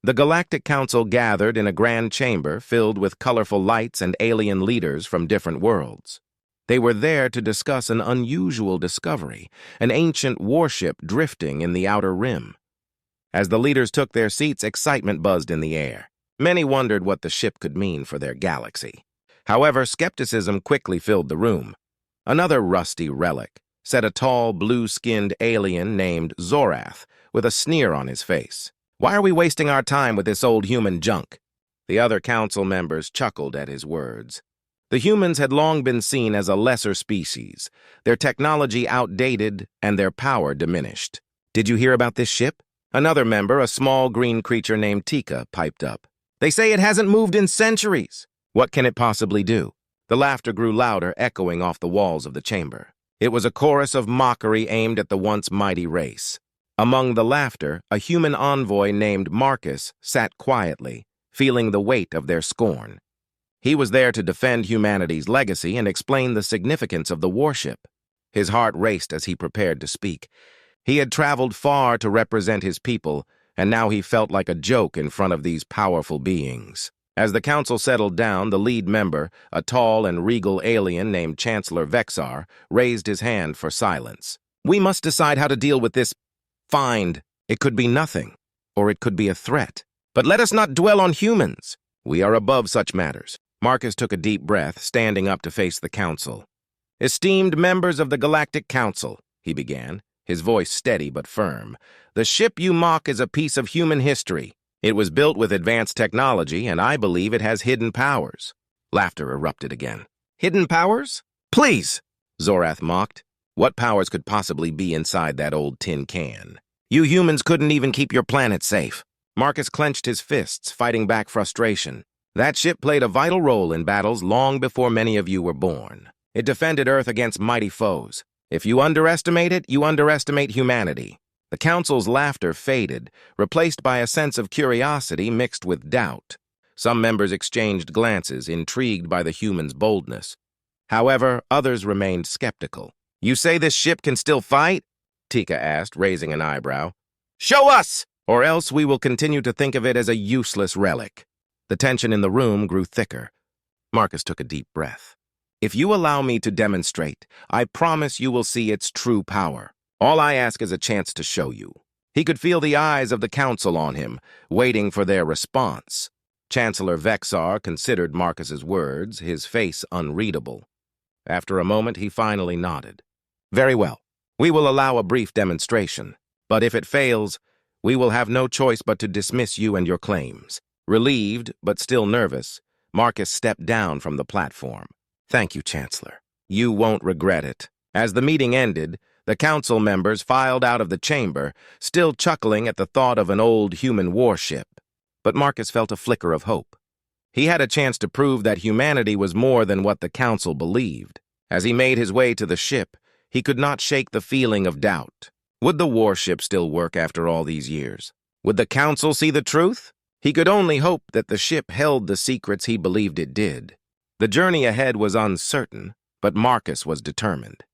The Galactic Council gathered in a grand chamber filled with colorful lights and alien leaders from different worlds. They were there to discuss an unusual discovery, an ancient warship drifting in the outer rim. As the leaders took their seats, excitement buzzed in the air. Many wondered what the ship could mean for their galaxy. However, skepticism quickly filled the room. Another rusty relic said a tall, blue-skinned alien named Zorath, with a sneer on his face. "Why are we wasting our time with this old human junk?" The other council members chuckled at his words. The humans had long been seen as a lesser species, their technology outdated and their power diminished. "Did you hear about this ship?" Another member, a small green creature named Tika, piped up. "They say it hasn't moved in centuries. What can it possibly do?" The laughter grew louder, echoing off the walls of the chamber. It was a chorus of mockery aimed at the once mighty race. Among the laughter, a human envoy named Marcus sat quietly, feeling the weight of their scorn. He was there to defend humanity's legacy and explain the significance of the warship. His heart raced as he prepared to speak. He had traveled far to represent his people, and now he felt like a joke in front of these powerful beings. As the council settled down, the lead member, a tall and regal alien named Chancellor Vexar, raised his hand for silence. "We must decide how to deal with this find. It could be nothing, or it could be a threat. But let us not dwell on humans. We are above such matters." Marcus took a deep breath, standing up to face the council. "Esteemed members of the Galactic Council," he began, his voice steady but firm, "the ship you mock is a piece of human history. It was built with advanced technology, and I believe it has hidden powers." Laughter erupted again. "Hidden powers? Please!" Zorath mocked. "What powers could possibly be inside that old tin can? You humans couldn't even keep your planet safe." Marcus clenched his fists, fighting back frustration. "That ship played a vital role in battles long before many of you were born. It defended Earth against mighty foes. If you underestimate it, you underestimate humanity." The council's laughter faded, replaced by a sense of curiosity mixed with doubt. Some members exchanged glances, intrigued by the human's boldness. However, others remained skeptical. "You say this ship can still fight?" Tika asked, raising an eyebrow. "Show us! Or else we will continue to think of it as a useless relic." The tension in the room grew thicker. Marcus took a deep breath. "If you allow me to demonstrate, I promise you will see its true power. All I ask is a chance to show you." He could feel the eyes of the council on him, waiting for their response. Chancellor Vexar considered Marcus's words, his face unreadable. After a moment, he finally nodded. "Very well. We will allow a brief demonstration. But if it fails, we will have no choice but to dismiss you and your claims." Relieved, but still nervous, Marcus stepped down from the platform. "Thank you, Chancellor. You won't regret it." As the meeting ended, the council members filed out of the chamber, still chuckling at the thought of an old human warship. But Marcus felt a flicker of hope. He had a chance to prove that humanity was more than what the council believed. As he made his way to the ship, he could not shake the feeling of doubt. Would the warship still work after all these years? Would the council see the truth? He could only hope that the ship held the secrets he believed it did. The journey ahead was uncertain, but Marcus was determined.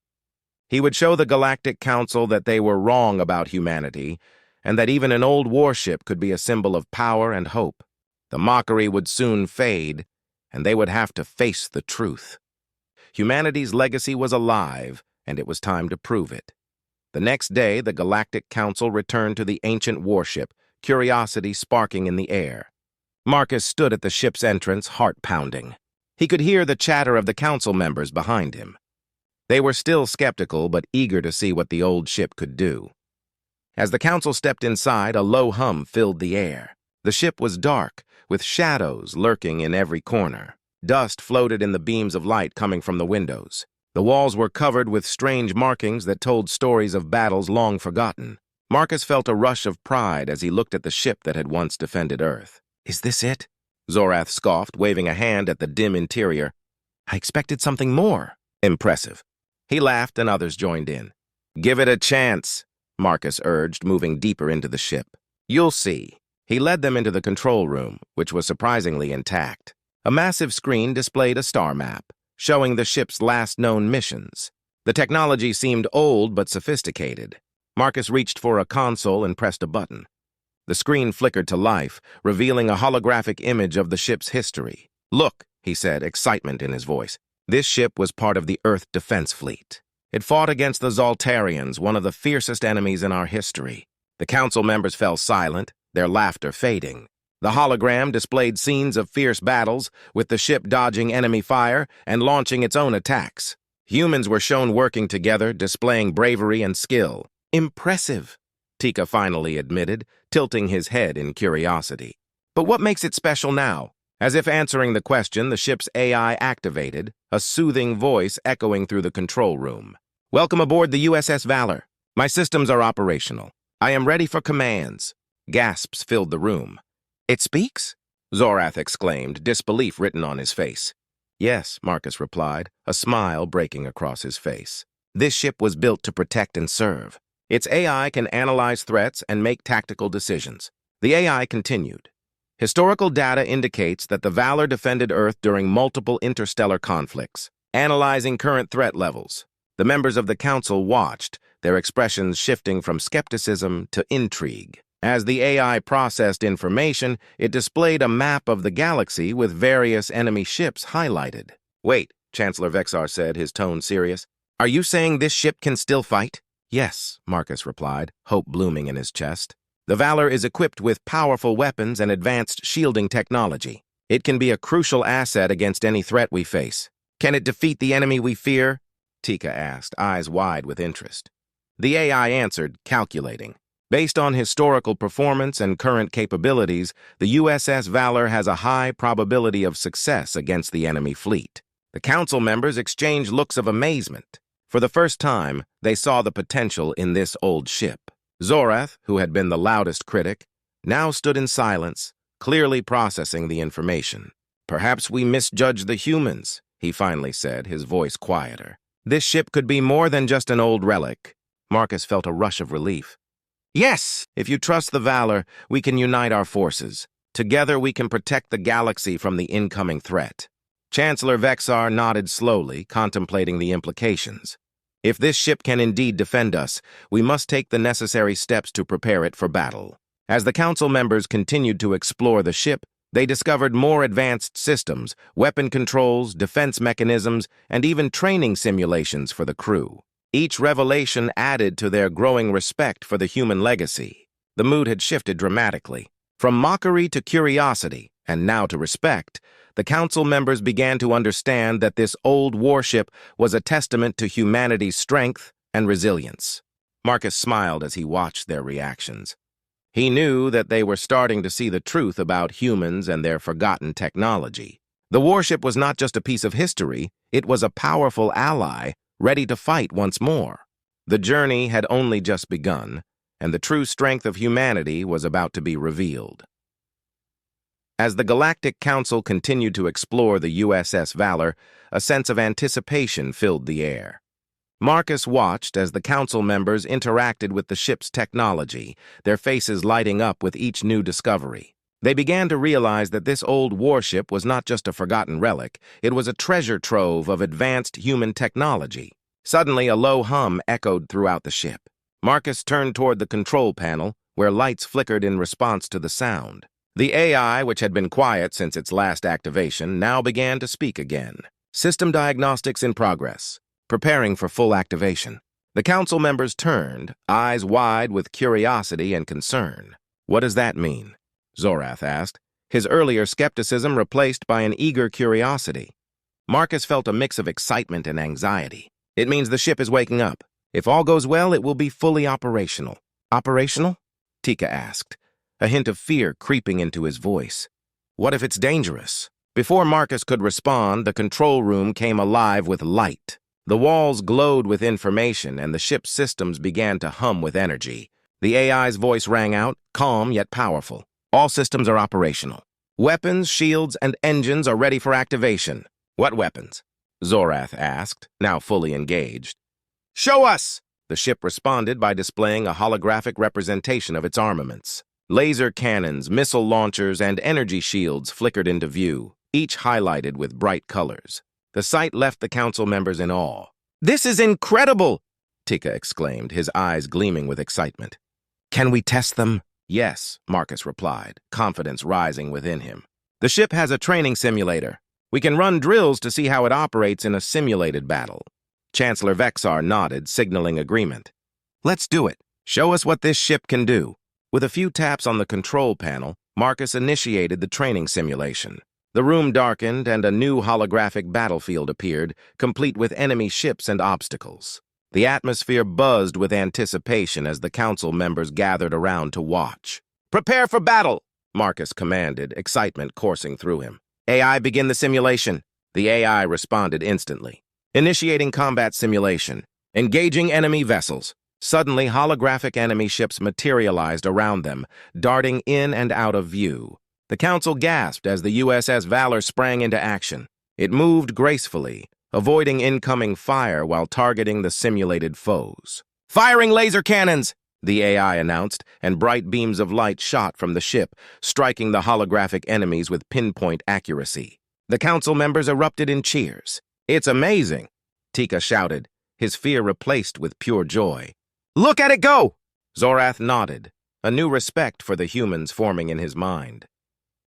He would show the Galactic Council that they were wrong about humanity, and that even an old warship could be a symbol of power and hope. The mockery would soon fade, and they would have to face the truth. Humanity's legacy was alive, and it was time to prove it. The next day, the Galactic Council returned to the ancient warship, curiosity sparking in the air. Marcus stood at the ship's entrance, heart pounding. He could hear the chatter of the council members behind him. They were still skeptical, but eager to see what the old ship could do. As the council stepped inside, a low hum filled the air. The ship was dark, with shadows lurking in every corner. Dust floated in the beams of light coming from the windows. The walls were covered with strange markings that told stories of battles long forgotten. Marcus felt a rush of pride as he looked at the ship that had once defended Earth. "Is this it?" Zorath scoffed, waving a hand at the dim interior. "I expected something more impressive." He laughed and others joined in. "Give it a chance," Marcus urged, moving deeper into the ship. "You'll see." He led them into the control room, which was surprisingly intact. A massive screen displayed a star map, showing the ship's last known missions. The technology seemed old but sophisticated. Marcus reached for a console and pressed a button. The screen flickered to life, revealing a holographic image of the ship's history. "Look," he said, excitement in his voice. This ship was part of the Earth Defense Fleet. It fought against the Zoltarians, one of the fiercest enemies in our history. The council members fell silent, their laughter fading. The hologram displayed scenes of fierce battles, with the ship dodging enemy fire and launching its own attacks. Humans were shown working together, displaying bravery and skill. "Impressive," Tika finally admitted, tilting his head in curiosity. "But what makes it special now?" As if answering the question, the ship's AI activated, a soothing voice echoing through the control room. "Welcome aboard the USS Valor. My systems are operational. I am ready for commands." Gasps filled the room. "It speaks?" Zorath exclaimed, disbelief written on his face. "Yes," Marcus replied, a smile breaking across his face. "This ship was built to protect and serve. Its AI can analyze threats and make tactical decisions." The AI continued. "Historical data indicates that the Valor defended Earth during multiple interstellar conflicts, analyzing current threat levels. The members of the Council watched, their expressions shifting from skepticism to intrigue. As the AI processed information, it displayed a map of the galaxy with various enemy ships highlighted. "Wait," Chancellor Vexar said, his tone serious. "Are you saying this ship can still fight?" "Yes," Marcus replied, hope blooming in his chest. "The Valor is equipped with powerful weapons and advanced shielding technology. It can be a crucial asset against any threat we face." "Can it defeat the enemy we fear?" Tika asked, eyes wide with interest. The AI answered, calculating. "Based on historical performance and current capabilities, the USS Valor has a high probability of success against the enemy fleet." The council members exchanged looks of amazement. For the first time, they saw the potential in this old ship. Zorath, who had been the loudest critic, now stood in silence, clearly processing the information. "Perhaps we misjudged the humans," he finally said, his voice quieter. "This ship could be more than just an old relic." Marcus felt a rush of relief. "Yes! If you trust the Valor, we can unite our forces. Together we can protect the galaxy from the incoming threat." Chancellor Vexar nodded slowly, contemplating the implications. "If this ship can indeed defend us, we must take the necessary steps to prepare it for battle." As the council members continued to explore the ship, they discovered more advanced systems, weapon controls, defense mechanisms, and even training simulations for the crew. Each revelation added to their growing respect for the human legacy. The mood had shifted dramatically. From mockery to curiosity, and now to respect, the council members began to understand that this old warship was a testament to humanity's strength and resilience. Marcus smiled as he watched their reactions. He knew that they were starting to see the truth about humans and their forgotten technology. The warship was not just a piece of history, it was a powerful ally, ready to fight once more. The journey had only just begun, and the true strength of humanity was about to be revealed. As the Galactic Council continued to explore the USS Valor, a sense of anticipation filled the air. Marcus watched as the council members interacted with the ship's technology, their faces lighting up with each new discovery. They began to realize that this old warship was not just a forgotten relic, it was a treasure trove of advanced human technology. Suddenly, a low hum echoed throughout the ship. Marcus turned toward the control panel, where lights flickered in response to the sound. The AI, which had been quiet since its last activation, now began to speak again. "System diagnostics in progress. Preparing for full activation." The council members turned, eyes wide with curiosity and concern. "What does that mean?" Zorath asked, his earlier skepticism replaced by an eager curiosity. Marcus felt a mix of excitement and anxiety. "It means the ship is waking up. If all goes well, it will be fully operational." "Operational?" Tika asked, a hint of fear creeping into his voice. "What if it's dangerous?" Before Marcus could respond, the control room came alive with light. The walls glowed with information, and the ship's systems began to hum with energy. The AI's voice rang out, calm yet powerful. "All systems are operational. Weapons, shields, and engines are ready for activation." "What weapons?" Zorath asked, now fully engaged. "Show us!" The ship responded by displaying a holographic representation of its armaments. Laser cannons, missile launchers, and energy shields flickered into view, each highlighted with bright colors. The sight left the council members in awe. "This is incredible!" Tika exclaimed, his eyes gleaming with excitement. "Can we test them?" Yes, Marcus replied, confidence rising within him. The ship has a training simulator. We can run drills to see how it operates in a simulated battle. Chancellor Vexar nodded, signaling agreement. Let's do it. Show us what this ship can do. With a few taps on the control panel, Marcus initiated the training simulation. The room darkened and a new holographic battlefield appeared, complete with enemy ships and obstacles. The atmosphere buzzed with anticipation as the council members gathered around to watch. Prepare for battle, Marcus commanded, excitement coursing through him. AI, begin the simulation. The AI responded instantly. Initiating combat simulation. Engaging enemy vessels. Suddenly, holographic enemy ships materialized around them, darting in and out of view. The council gasped as the USS Valor sprang into action. It moved gracefully, avoiding incoming fire while targeting the simulated foes. Firing laser cannons, the AI announced, and bright beams of light shot from the ship, striking the holographic enemies with pinpoint accuracy. The council members erupted in cheers. It's amazing, Tika shouted, his fear replaced with pure joy. Look at it go! Zorath nodded, a new respect for the humans forming in his mind.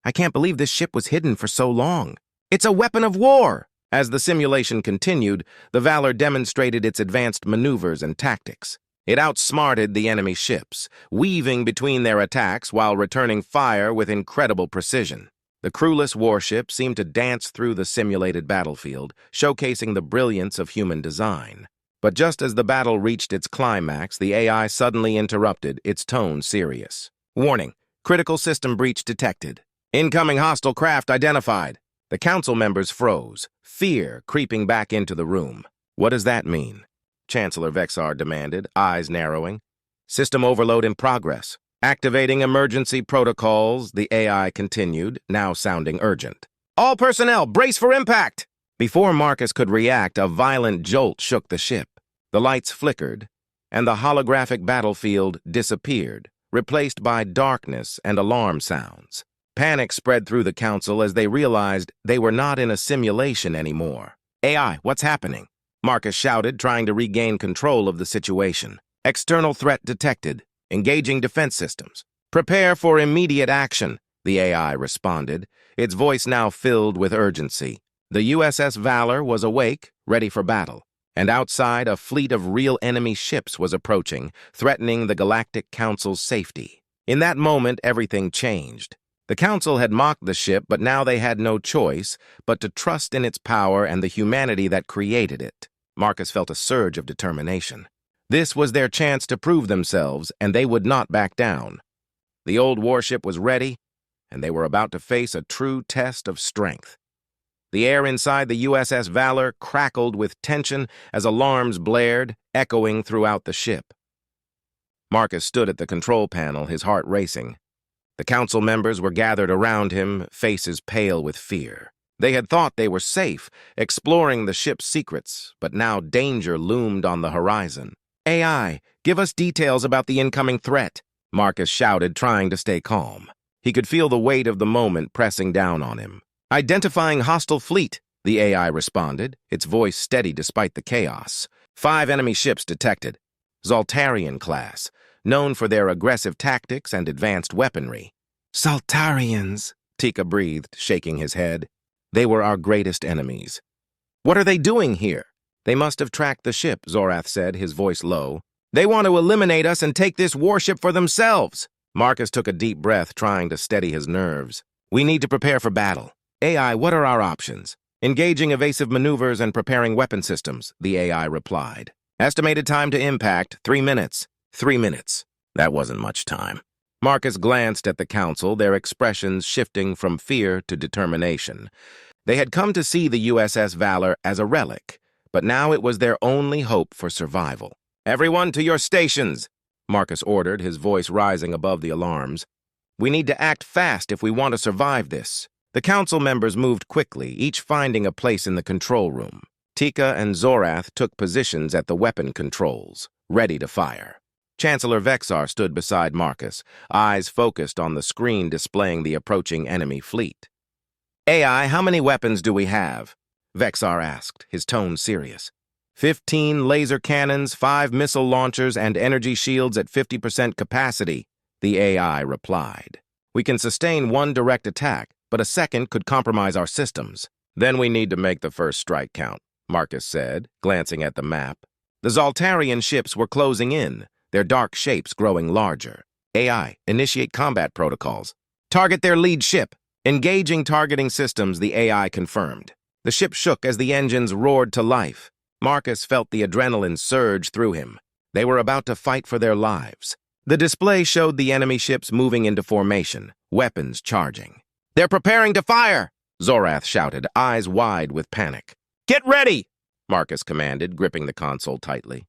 I can't believe this ship was hidden for so long. It's a weapon of war! As the simulation continued, the Valor demonstrated its advanced maneuvers and tactics. It outsmarted the enemy ships, weaving between their attacks while returning fire with incredible precision. The crewless warship seemed to dance through the simulated battlefield, showcasing the brilliance of human design. But just as the battle reached its climax, the AI suddenly interrupted, its tone serious. Warning, critical system breach detected. Incoming hostile craft identified. The council members froze, fear creeping back into the room. What does that mean? Chancellor Vexar demanded, eyes narrowing. System overload in progress. Activating emergency protocols, the AI continued, now sounding urgent. All personnel, brace for impact! Before Marcus could react, a violent jolt shook the ship. The lights flickered, and the holographic battlefield disappeared, replaced by darkness and alarm sounds. Panic spread through the council as they realized they were not in a simulation anymore. AI, what's happening? Marcus shouted, trying to regain control of the situation. External threat detected. Engaging defense systems. Prepare for immediate action, the AI responded, its voice now filled with urgency. The USS Valor was awake, ready for battle, and outside a fleet of real enemy ships was approaching, threatening the Galactic Council's safety. In that moment, everything changed. The Council had mocked the ship, but now they had no choice but to trust in its power and the humanity that created it. Marcus felt a surge of determination. This was their chance to prove themselves, and they would not back down. The old warship was ready, and they were about to face a true test of strength. The air inside the USS Valor crackled with tension as alarms blared, echoing throughout the ship. Marcus stood at the control panel, his heart racing. The council members were gathered around him, faces pale with fear. They had thought they were safe, exploring the ship's secrets, but now danger loomed on the horizon. AI, give us details about the incoming threat, Marcus shouted, trying to stay calm. He could feel the weight of the moment pressing down on him. Identifying hostile fleet, the AI responded, its voice steady despite the chaos. 5 enemy ships detected. Zoltarian class, known for their aggressive tactics and advanced weaponry. Zoltarians, Tika breathed, shaking his head. They were our greatest enemies. What are they doing here? They must have tracked the ship, Zorath said, his voice low. They want to eliminate us and take this warship for themselves. Marcus took a deep breath, trying to steady his nerves. We need to prepare for battle. AI, what are our options? Engaging evasive maneuvers and preparing weapon systems, the AI replied. Estimated time to impact, 3 minutes. 3 minutes. That wasn't much time. Marcus glanced at the council, their expressions shifting from fear to determination. They had come to see the USS Valor as a relic, but now it was their only hope for survival. Everyone to your stations, Marcus ordered, his voice rising above the alarms. We need to act fast if we want to survive this. The council members moved quickly, each finding a place in the control room. Tika and Zorath took positions at the weapon controls, ready to fire. Chancellor Vexar stood beside Marcus, eyes focused on the screen displaying the approaching enemy fleet. AI, how many weapons do we have? Vexar asked, his tone serious. 15 laser cannons, 5 missile launchers, and energy shields at 50% capacity, the AI replied. "We can sustain one direct attack, but a second could compromise our systems. Then we need to make the first strike count," Marcus said, glancing at the map. The Zoltarian ships were closing in, their dark shapes growing larger. "AI, initiate combat protocols. Target their lead ship." Engaging targeting systems, the AI confirmed. The ship shook as the engines roared to life. Marcus felt the adrenaline surge through him. They were about to fight for their lives. The display showed the enemy ships moving into formation, weapons charging. "They're preparing to fire!" Zorath shouted, eyes wide with panic. "Get ready!" Marcus commanded, gripping the console tightly.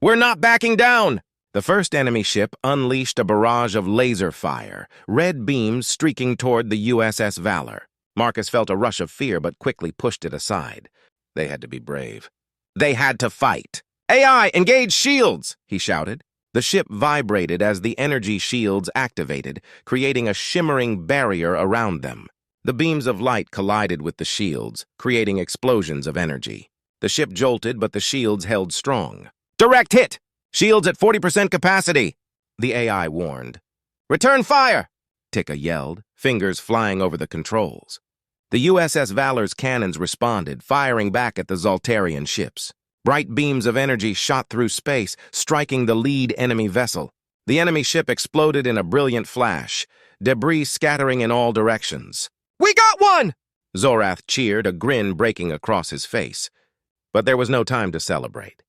"We're not backing down!" The first enemy ship unleashed a barrage of laser fire, red beams streaking toward the USS Valor. Marcus felt a rush of fear but quickly pushed it aside. They had to be brave. They had to fight. "AI, engage shields!" he shouted. The ship vibrated as the energy shields activated, creating a shimmering barrier around them. The beams of light collided with the shields, creating explosions of energy. The ship jolted, but the shields held strong. "Direct hit! Shields at 40% capacity!" the AI warned. "Return fire!" Tika yelled, fingers flying over the controls. The USS Valor's cannons responded, firing back at the Zoltarian ships. Bright beams of energy shot through space, striking the lead enemy vessel. The enemy ship exploded in a brilliant flash, debris scattering in all directions. "We got one!" Zorath cheered, a grin breaking across his face. But there was no time to celebrate.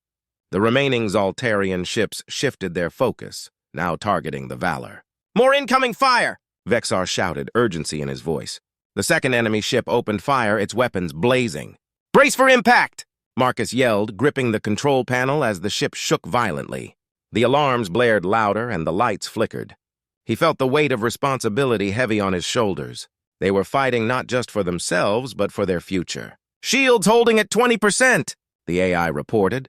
The remaining Zoltarian ships shifted their focus, now targeting the Valor. "More incoming fire!" Vexar shouted, urgency in his voice. The second enemy ship opened fire, its weapons blazing. "Brace for impact!" Marcus yelled, gripping the control panel as the ship shook violently. The alarms blared louder and the lights flickered. He felt the weight of responsibility heavy on his shoulders. They were fighting not just for themselves, but for their future. "Shields holding at 20%, the AI reported.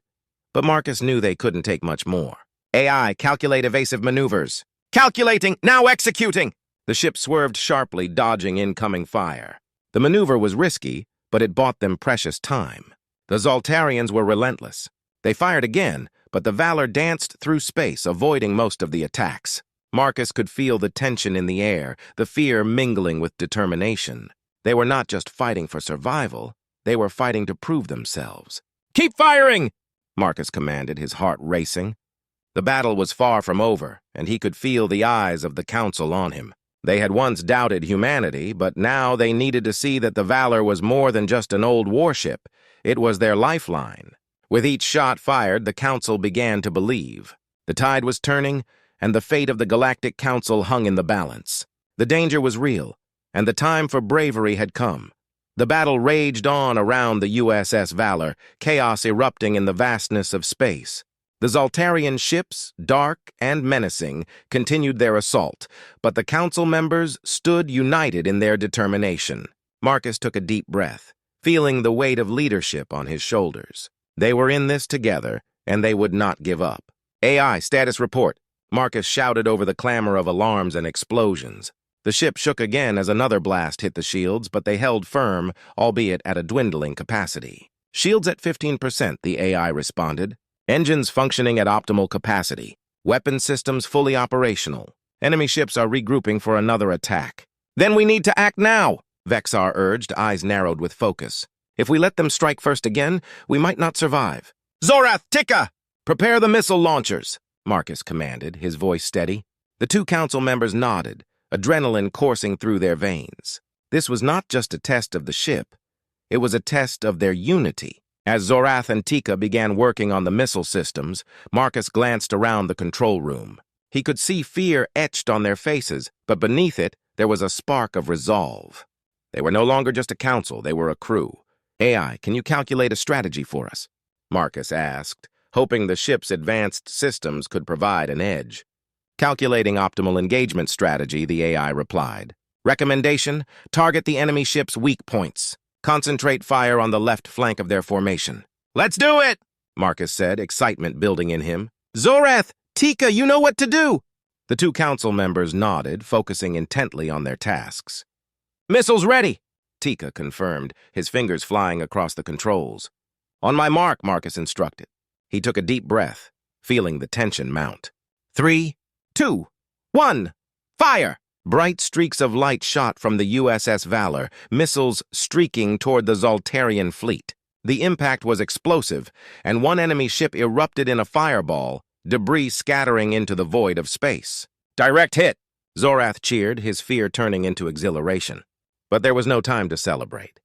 But Marcus knew they couldn't take much more. "AI, calculate evasive maneuvers." "Calculating, now executing!" The ship swerved sharply, dodging incoming fire. The maneuver was risky, but it bought them precious time. The Zoltarians were relentless. They fired again, but the Valor danced through space, avoiding most of the attacks. Marcus could feel the tension in the air, the fear mingling with determination. They were not just fighting for survival, they were fighting to prove themselves. "Keep firing!" Marcus commanded, his heart racing. The battle was far from over, and he could feel the eyes of the Council on him. They had once doubted humanity, but now they needed to see that the Valor was more than just an old warship. It was their lifeline. With each shot fired, the Council began to believe. The tide was turning, and the fate of the Galactic Council hung in the balance. The danger was real, and the time for bravery had come. The battle raged on around the USS Valor, chaos erupting in the vastness of space. The Zoltarian ships, dark and menacing, continued their assault, but the Council members stood united in their determination. Marcus took a deep breath, feeling the weight of leadership on his shoulders. They were in this together, and they would not give up. "AI, status report," Marcus shouted over the clamor of alarms and explosions. The ship shook again as another blast hit the shields, but they held firm, albeit at a dwindling capacity. "Shields at 15%, the AI responded. "Engines functioning at optimal capacity. Weapon systems fully operational. Enemy ships are regrouping for another attack." "Then we need to act now," Vexar urged, eyes narrowed with focus. "If we let them strike first again, we might not survive." "Zorath, Tika! Prepare the missile launchers," Marcus commanded, his voice steady. The two Council members nodded, adrenaline coursing through their veins. This was not just a test of the ship. It was a test of their unity. As Zorath and Tika began working on the missile systems, Marcus glanced around the control room. He could see fear etched on their faces, but beneath it, there was a spark of resolve. They were no longer just a council, they were a crew. "AI, can you calculate a strategy for us?" Marcus asked, hoping the ship's advanced systems could provide an edge. "Calculating optimal engagement strategy," the AI replied. "Recommendation, target the enemy ship's weak points. Concentrate fire on the left flank of their formation." "Let's do it!" Marcus said, excitement building in him. "Zorath, Tika, you know what to do!" The two Council members nodded, focusing intently on their tasks. "Missiles ready," Tika confirmed, his fingers flying across the controls. "On my mark," Marcus instructed. He took a deep breath, feeling the tension mount. 3, 2, 1. Fire! Bright streaks of light shot from the USS Valor, missiles streaking toward the Zoltarian fleet. The impact was explosive, and one enemy ship erupted in a fireball, debris scattering into the void of space. Direct hit! Zorath cheered, his fear turning into exhilaration. But there was no time to celebrate.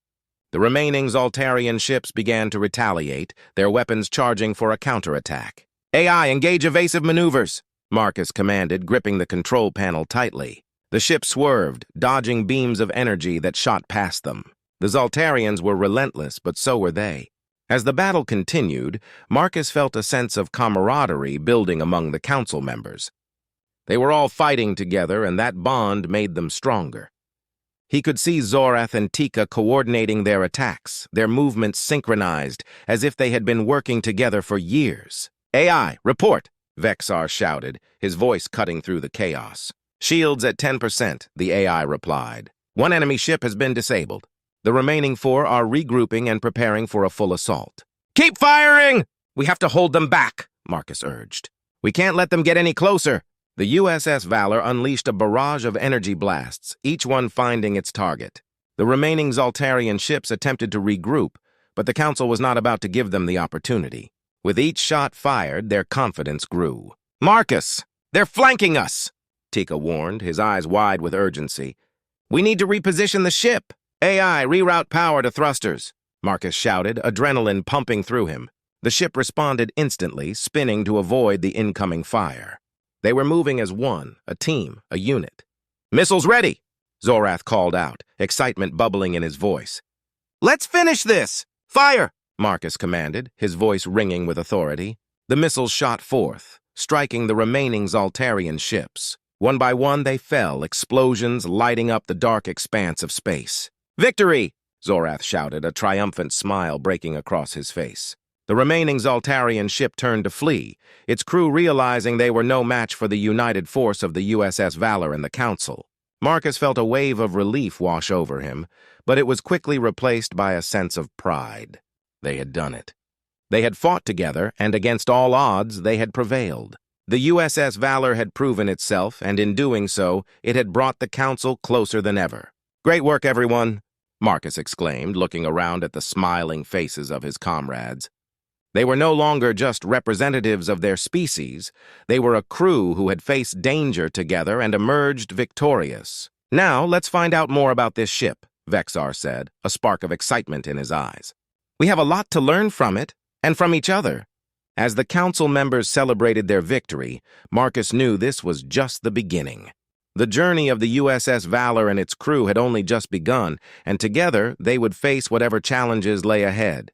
The remaining Zoltarian ships began to retaliate, their weapons charging for a counterattack. AI, engage evasive maneuvers, Marcus commanded, gripping the control panel tightly. The ship swerved, dodging beams of energy that shot past them. The Zoltarians were relentless, but so were they. As the battle continued, Marcus felt a sense of camaraderie building among the council members. They were all fighting together, and that bond made them stronger. He could see Zorath and Tika coordinating their attacks, their movements synchronized, as if they had been working together for years. AI, report, Vexar shouted, his voice cutting through the chaos. Shields at 10%, the AI replied. One enemy ship has been disabled. The remaining 4 are regrouping and preparing for a full assault. Keep firing! We have to hold them back, Marcus urged. We can't let them get any closer. The USS Valor unleashed a barrage of energy blasts, each one finding its target. The remaining Zoltarian ships attempted to regroup, but the Council was not about to give them the opportunity. With each shot fired, their confidence grew. Marcus, they're flanking us, Tika warned, his eyes wide with urgency. We need to reposition the ship. AI, reroute power to thrusters, Marcus shouted, adrenaline pumping through him. The ship responded instantly, spinning to avoid the incoming fire. They were moving as one, a team, a unit. Missiles ready, Zorath called out, excitement bubbling in his voice. Let's finish this! Fire! Marcus commanded, his voice ringing with authority. The missiles shot forth, striking the remaining Zoltarian ships. One by one they fell, explosions lighting up the dark expanse of space. Victory! Zorath shouted, a triumphant smile breaking across his face. The remaining Zoltarian ship turned to flee, its crew realizing they were no match for the united force of the USS Valor and the Council. Marcus felt a wave of relief wash over him, but it was quickly replaced by a sense of pride. They had done it. They had fought together, and against all odds, they had prevailed. The USS Valor had proven itself, and in doing so, it had brought the Council closer than ever. Great work, everyone, Marcus exclaimed, looking around at the smiling faces of his comrades. They were no longer just representatives of their species. They were a crew who had faced danger together and emerged victorious. Now, let's find out more about this ship, Vexar said, a spark of excitement in his eyes. We have a lot to learn from it, and from each other. As the council members celebrated their victory, Marcus knew this was just the beginning. The journey of the USS Valor and its crew had only just begun, and together they would face whatever challenges lay ahead.